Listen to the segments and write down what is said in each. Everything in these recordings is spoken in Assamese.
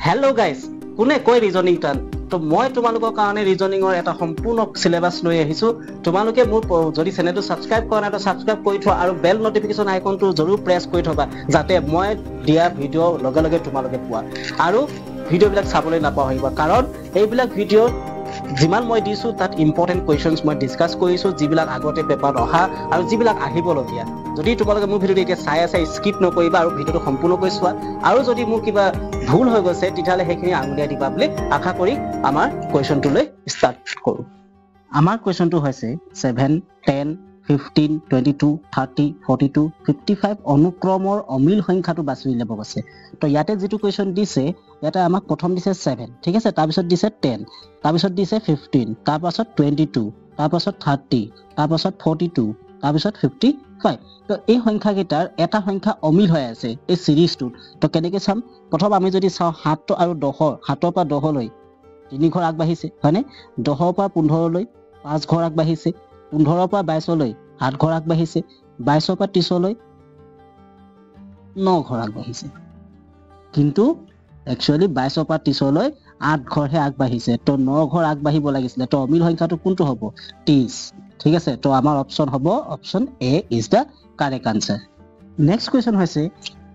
Hello guys, কোনে কয় ৰিজনিং টান তো মই তোমালোকৰ কাৰণে ৰিজনিংৰ এটা সম্পূৰ্ণ সিলেবাস লৈ আহিছো তোমালোকে মোৰ যদি চেনেলটো সাবস্ক্ৰাইব কৰা নাই তো সাবস্ক্ৰাইব কৰি থোৱা আৰু বেল নটিফিকেশন আইকনটো জৰুৰ প্ৰেছ কৰি থবা যাতে মই দিয়া ভিডিও লগে লগে তোমালোকে পোৱা আৰু ভিডিওবিলাক চাবলৈ নাপাহৰিবা কাৰণ এইবিলাক ভিডিও যিমান মই দিছো তাত ইম্পৰ্টেন্ট কোৱেশ্চনছ মই ডিসকাস কৰিছো যিবিলাক আগতে পেপাৰ অহা আৰু যিবিলাক আহিবলগীয়া যদি তোমালোকে মোৰ ভিডিওটো এতিয়া চাই আছে স্কিপ নকৰিবা আৰু ভিডিওটো সম্পূৰ্ণকৈ চোৱা আৰু যদি মোৰ কিবা ভুল হৈ গৈছে তেতিয়ালে হেখিনি আঙুলিয়াই দিবা বুলি আশা কৰি আমাৰ কোৱেশ্চনটোলৈ ষ্টাৰ্ট কৰো আমাৰ কোৱেশ্চনটো হৈছে 7 10 15 22 30 42 55 অনুক্ৰমৰ অমিল সংখ্যাটো বাছি উলিয়াব কৈছে তো ইয়াতে যেটো কোৱেশ্চন দিছে ইয়াতে আমাক প্ৰথম দিছে 7 ঠিক আছে তাৰ পিছত দিছে 10 তাৰ পিছত দিছে 15 তাৰ পাছত 22 তাৰ পাছত 30 তাৰ পাছত 42 তাৰ পাছত 55 তো এই সংখ্যা কেইটাৰ এটা সংখ্যা অমিল হৈ আছে এই সিৰিজটো তো কেনেকৈ চাম প্ৰথম আমি যদি চাও 7 আৰু 10 7 পৰা 10 লৈ 3 ঘৰ আগবাঢ়িছে হয়নে 10 পৰা 15 লৈ 5 ঘৰ আগবাঢ়িছে 15 পৰা 22 লৈ 8 ঘৰ আগবাঢ়িছে 22 পৰা 30 লৈ 9 ঘৰ আগবাঢ়িছে কিন্তু একচুয়ালি 22 পৰা 30 লৈ 8 ঘৰহে আগবাঢ়িছে তো 9 ঘৰ আগবাঢ়িব লাগিছিল তো অমিল সংখ্যাটো কোনটো হ'ব 30 ঠিক আছে তো আমাৰ অপচন হ'ব option A is the correct answer next question হৈছে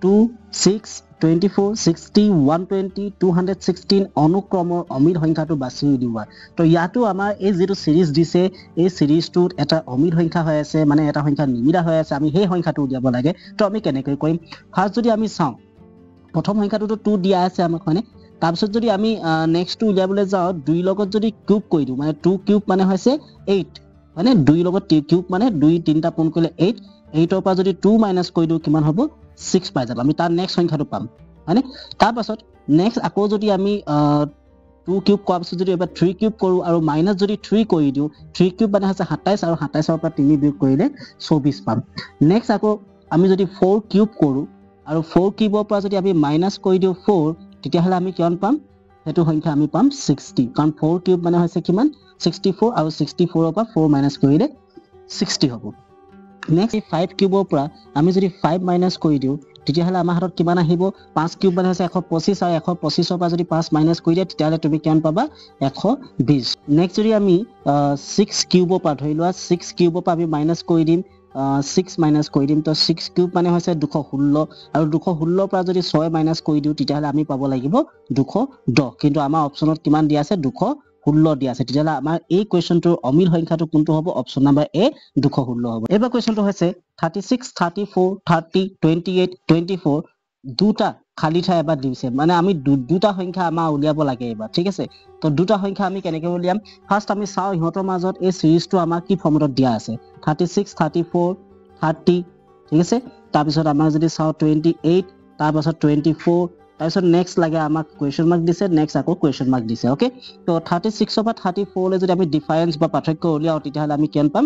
2 6 24 60 120 216 অনুক্ৰমৰ অমিল সংখ্যাটো বাছি উলিওৱা তো ইয়াতো আমাৰ এই যেটো সিরিজ দিছে এই সিরিজটোত এটা অমিল সংখ্যা হৈ আছে মানে এটা সংখ্যা নিমিলা হৈ আছে আমি সেই সংখ্যাটো উলিয়াব লাগে তো আমি কেনেকৈ কৰিম ফাৰ্স্ট যদি আমি চাও প্ৰথম সংখ্যাটো 2 দিয়া আছে আমাক হয়নে তাৰপিছত যদি আমি নেক্সটটো উলিয়াবলৈ যাও 2 লগত যদি কিউব কৰি দিও মানে 2 কিউব মানে হৈছে 8 মানে 2 লগত কিউব মানে 2 3টা পূৰণ কৰিলে 8 8 ৰ পৰা যদি 2 মাইনাস কৰি দিও কিমান হ'ব 6 পাই যাব আমি তাৰ নেক্সট সংখ্যাটো পাম হয়নে তাৰ পাছত নেক্সট আকৌ যদি আমি 2 কিউব কৰাৰ পিছত যদি এবাৰ 3 কিউব কৰো আৰু মাইনাস যদি 3 কৰি দিও 3 কিউব মানে হৈছে 27 আৰু 27 ৰ পৰা 3 বিয়োগ কৰিলে 24 পাম নেক্সট আকৌ আমি যদি 4 কিউব কৰো আৰু 4 কিউবৰ পৰা যদি আমি মাইনাস কৰি দিও 4 তেতিয়া হলে আমি কিমান পাম হেতু সংখ্যা আমি পাম 60 কাৰণ 4 কিউব মানে হৈছে কিমান 64 আৰু 64 ৰ পৰা 4 মাইনাস কৰিলে 60 হ'ব নেক্সট 5 কিউবৰ পৰা আমি যদি 5 মাইনাস কৰি দিও তেতিয়া হলে আমাৰ হাতত কিমান আহিব 5 কিউব মানে হৈছে 125 আৰু 125 ৰ পৰা যদি 5 মাইনাস কৰি দিয়া তেতিয়া হলে তুমি কিমান পাবা 120 নেক্সট যদি আমি 6 কিউবৰ পৰা ধৰি লোৱা 6 কিউবৰ পৰা আমি মাইনাস কৰি দিম 6 মাইনাস কৰি দিম তো 6 কিউব মানে হৈছে 216 আৰু 216 পৰা যদি 6 মাইনাস কৰি দিও তেতিয়া হলে আমি পাব লাগিব 210 কিন্তু আমাৰ অপচনত কিমান দিয়া আছে 216 দিয়া আছে তেতিয়া হলে আমাৰ এই কোৱেশ্চনটোৰ অমিল সংখ্যাটো কোনটো হ'ব অপচন নাম্বাৰ এ 216 হ'ব এবাৰ কোৱেশ্চনটো হৈছে 36 34 30 28 24 দুটা খালি ঠাই এবাৰ দিছে মানে আমি দুটা সংখ্যা আমাৰ উলিয়াব লাগে এবাৰ ঠিক আছে তো দুটা সংখ্যা আমি কেনেকৈ উলিয়াম ফাৰ্স্ট আমি চাও ইহতৰ মাজত এই সিৰিজটো আমাৰ কি ফৰ্মত দিয়া আছে 36 34 30 ঠিক আছে তাৰ পিছত আমাৰ যদি চাও 28 তাৰ পাছত 24 তাৰ পিছত নেক্সট লাগে আমাক কোৱেশ্চন মাৰ্ক দিছে নেক্সট আকৌ কোৱেশ্চন মাৰ্ক দিছে ওকে তো 36 ৰ পৰা 34 লৈ যদি আমি ডিফাৰেন্স বা পাৰ্থক্য উলিয়াও তেতিয়া হলে আমি কিমান পাম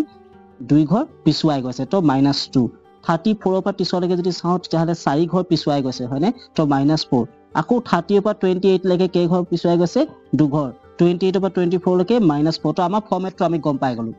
2 ঘৰ পিছুৱাই গৈছে তো -2 34 ৰ পৰা 30 লৈকে যদি চাও তেতিয়া হলে 4 ঘৰ পিছুৱাই গৈছে হয়নে তো -4 আকৌ 30 ৰ পৰা 28 লৈকে কেই ঘৰ পিছুৱাই গৈছে 2 ঘৰ 28 ৰ পৰা 24 লৈকে -4 তো আমাৰ ফৰ্মেটটো আমি গম পাই গলো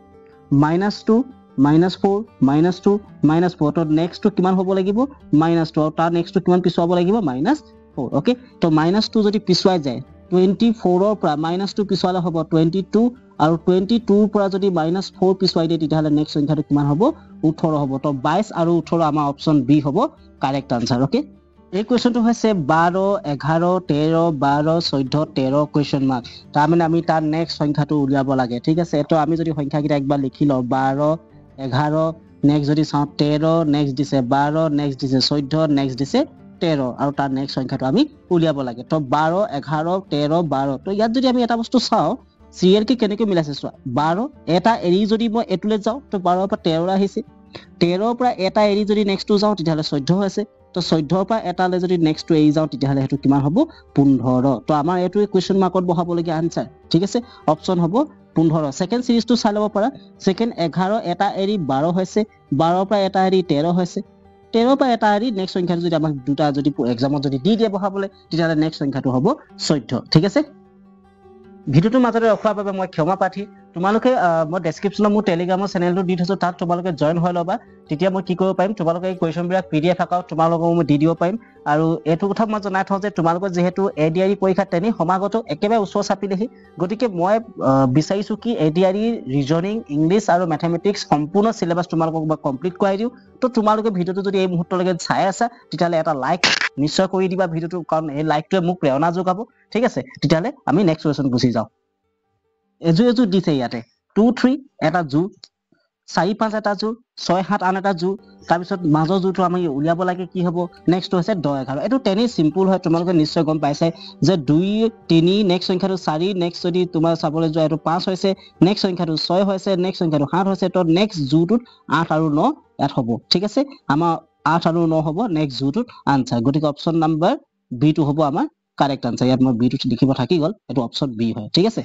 -2 -4 -2 -4 তো নেক্সটটো কিমান হ'ব লাগিব -2 আৰু তাৰ নেক্সটটো কিমান পিছুৱাব লাগিব -4 ওকে তো -2 যদি পিছুৱাই যায় 24 ৰ পৰা -2 পিছুৱালে হ'ব 22 আৰু 22 ৰ পৰা যদি -4 পিছুৱাই দিয়ে তেতিয়া হলে নেক্সট সংখ্যাটো কিমান হ'ব 18 হ'ব তো 22 আৰু 18 আমাৰ অপচন বি হ'ব কাৰেক্ট আনসাৰ ওকে এই কোৱেশ্চনটো হৈছে 12 11 13 12 14 13 কোৱেশ্চন মাৰ্ক তাৰ মানে আমি তাৰ নেক্সট সংখ্যাটো উলিয়াব লাগে ঠিক আছে তো আমি যদি সংখ্যাকেইটা একবাৰ লিখি লও 12 11 নেক্সট যদি চাও 13 নেক্সট দিছে 12 নেক্সট দিছে 14 নেক্সট দিছে 13 আৰু তাৰ নেক্সট সংখ্যাটো আমি উলিয়াব লাগে তো 12 11 13 12 তো ইয়াত যদি আমি এটা বস্তু চাও সিৰিয়েল কি কেনেকৈ মিলাইছে চোৱা 12 এটা এৰি যদি মই এটুলে যাও তো 12 ৰ পৰা 13 আহিছে 13 ৰ পৰা এটা এৰি যদি নেক্সটটো যাও তেতিয়া হলে 14 আছে তো 14 ৰ পৰা এটালে যদি নেক্সটটো এৰি যাও তেতিয়া হলে হেতু কিমান হ'ব 15 তো আমাৰ এটো কোৱেশ্চন মাৰ্কত বহাব লগিয়া আনসার ঠিক আছে অপচন হ'ব 15 সেকেন্ড সিরিজটো চাই লব পাৰা সেকেন্ড 11 এটা এৰি 12 হৈছে 12 ৰ পৰা এটা এৰি 13 হৈছে 13 ৰ পৰা এটা এৰি নেক্সট সংখ্যাটো যদি আমাক দুটা যদি এক্সামত যদি দি দিয়ে বহাবলৈ তেতিয়া হলে নেক্সট সংখ্যাটো হ'ব 14 ঠিক আছে ভিডিওটো মাজতে ৰখাৰ বাবে মই ক্ষমা প্ৰাৰ্থী তোমালোকে মই ডেসক্ৰিপচনত মোৰ টেলিগ্ৰামৰ চেনেলটো দি থৈছো তাত তোমালোকে জয়েন হৈ ল'বা তেতিয়া মই কি কৰিব পাৰিম তোমালোকে এই কুৱেশ্যনবিলাক PDF আকাৰত তোমালোকক মই দি দিব পাৰিম আৰু এইটো কথা মই জনাই থওঁ যে তোমালোকৰ যেহেতু ADRE পৰীক্ষা তেনে সমাগত একেবাৰে ওচৰ চাপিলেহি গতিকে মই বিচাৰিছো কি ADRE ৰিজনিং ইংলিছ আৰু মেথমেটিক্স সম্পূৰ্ণ সিলেবাস তোমালোকক মই কমপ্লিট কৰাই দিওঁ তো তোমালোকে ভিডিওটো যদি এই মুহূৰ্তলৈকে চাই আছা তেতিয়াহ'লে এটা লাইক নিশ্চয় কৰি দিবা ভিডিওটো কাৰণ এই লাইকটোৱে মোক প্ৰেৰণা যোগাব ঠিক আছে তেতিয়াহ'লে আমি নেক্সট কুৱেশ্যন গুচি যাওঁ এজু দিছে ইয়াতে 2 3 এটা জু 4 5 এটা জু 6 7 আন এটা জু তাৰপিছত মাজৰ জুটো আমি উলিয়াব লাগে কি হ'ব নেক্সট হৈছে 10 11 এটো টেনি সিম্পল হয় তোমালোকে নিশ্চয় গম পাইছাই যে 2 3 নেক্সট সংখ্যাটো 4 নেক্সট যদি তোমাৰ চাবলৈ যোৱা এটো 5 হৈছে নেক্সট সংখ্যাটো 6 হৈছে নেক্সট সংখ্যাটো 7 হৈছে তো নেক্সট জুটোত 8 আৰু 9 ইয়াত হ'ব ঠিক আছে আমাৰ 8 আৰু 9 হ'ব নেক্সট জুটোত আনসাৰ গতিকে অপচন নাম্বাৰ বি টো হ'ব আমাৰ কারেক্ট আনসার ইয়াত মই বি টো লিখিব থাকি গল এটো অপচন বি হয় ঠিক আছে